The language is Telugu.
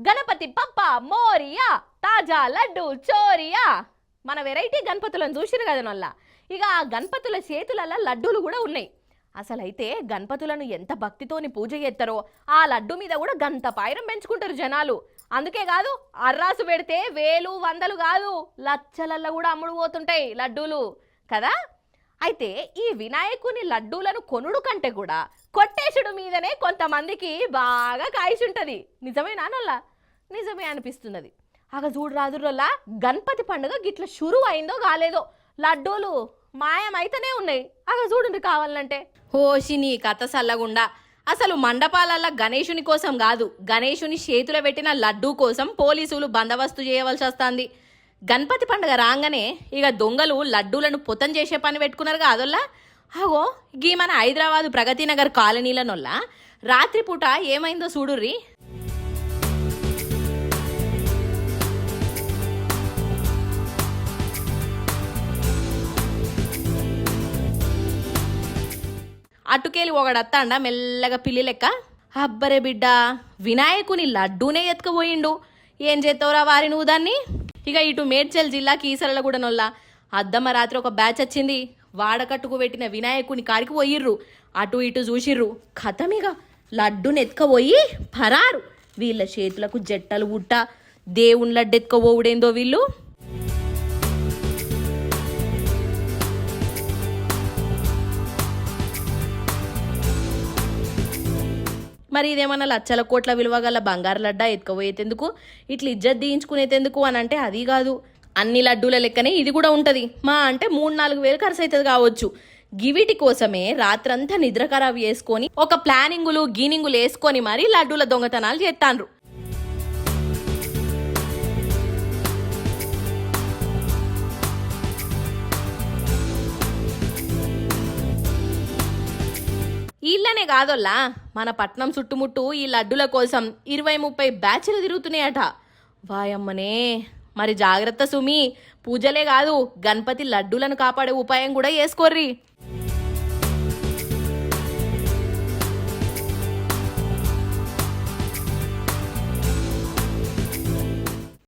గణపతి పప్ప మోరియా తాజా లడ్డు చోరియా. మన వెరైటీ గణపతులను చూసిరు కదా నొల్ల. ఇక ఆ గణపతుల చేతులలో లడ్డూలు కూడా ఉన్నాయి. అసలైతే గణపతులను ఎంత భక్తితోని పూజ చేస్తారో ఆ లడ్డు మీద కూడా గంత పాయిరం పెంచుకుంటారు జనాలు. అందుకే కాదు, అర్రాసు పెడితే వేలు వందలు కాదు లచ్చలల్లో కూడా అమ్ముడు పోతుంటాయి లడ్డూలు కదా. అయితే ఈ వినాయకుని లడ్డూలను కొనుడు కంటే కూడా కొట్టేసుడు మీదనే కొంతమందికి బాగా కాయిచుంటది. నిజమేనా నొల్ల? నిజమే అనిపిస్తున్నది. అగ చూడు రాదురోల్లా, గణపతి పండుగ గిట్ల షురు అయిందో కాలేదో లడ్డూలు మాయమైతేనే ఉన్నాయి. అగ చూడండి కావాలంటే. హోషిని కథ సల్లగుండా. అసలు మండపాలల్లా గణేశుని కోసం కాదు, గణేశుని చేతుల పెట్టిన లడ్డూ కోసం పోలీసులు బందోబస్తు చేయవలసి వస్తుంది. గణపతి పండుగ రాగానే ఇక దొంగలు లడ్డూలను పొతం చేసే పని పెట్టుకున్నారు కాదోల్లా. అగో గీ మన హైదరాబాదు ప్రగతి నగర్ కాలనీలనొల్ల రాత్రిపూట ఏమైందో చూడుర్రి. అటుకేలి ఒకడత్తాండ మెల్లగా పిల్లి లెక్క. అబ్బరే బిడ్డ, వినాయకుని లడ్డూనే ఎత్తుకుపోయిండు. ఏం చేస్తావురా వారి నువ్వు దాన్ని? ఇక ఇటు మేడ్చల్ జిల్లా కీసరలగూడనొల్ల అద్దమ్మ రాత్రి ఒక బ్యాచ్ వచ్చింది. వాడకట్టుకు పెట్టిన వినాయకుని కాడికి పోయిర్రు. అటు ఇటు చూసిర్రు. కథమిగా లడ్డుని ఎత్తుకపోయి పరారు. వీళ్ళ చేతులకు జట్టలు ఉట్ట దేవుని లడ్డు ఎత్తుకపోవుడేందో వీళ్ళు. మరి ఇదేమన్నా లచ్చల కోట్ల విలువ గల బంగారు లడ్డా ఎత్తుకపోయేందుకు, ఇట్లా ఇజ్జత్ తీయించుకునేందుకు అని అంటే అది కాదు. అన్ని లడ్డూల లెక్కనే ఇది కూడా ఉంటుంది. మా అంటే 3-4 వేలు ఖర్చు అవుతుంది కావచ్చు. గివిటి కోసమే రాత్రంతా నిద్ర ఖరాబ్ చేసుకొని ఒక ప్లానింగులు గీనింగులు వేసుకొని మరీ లడ్డూల దొంగతనాలు చేస్తాండ్రు. ఇళ్ళనే కాదోల్లా, మన పట్నం చుట్టుముట్టు ఈ లడ్డుల కోసం 20-30 బ్యాచ్లు తిరుగుతున్నాయట. వాయమ్మనే, మరి జాగ్రత్త సుమి. పూజలే కాదు, గణపతి లడ్డూలను కాపాడే ఉపాయం కూడా చేసుకోర్రి.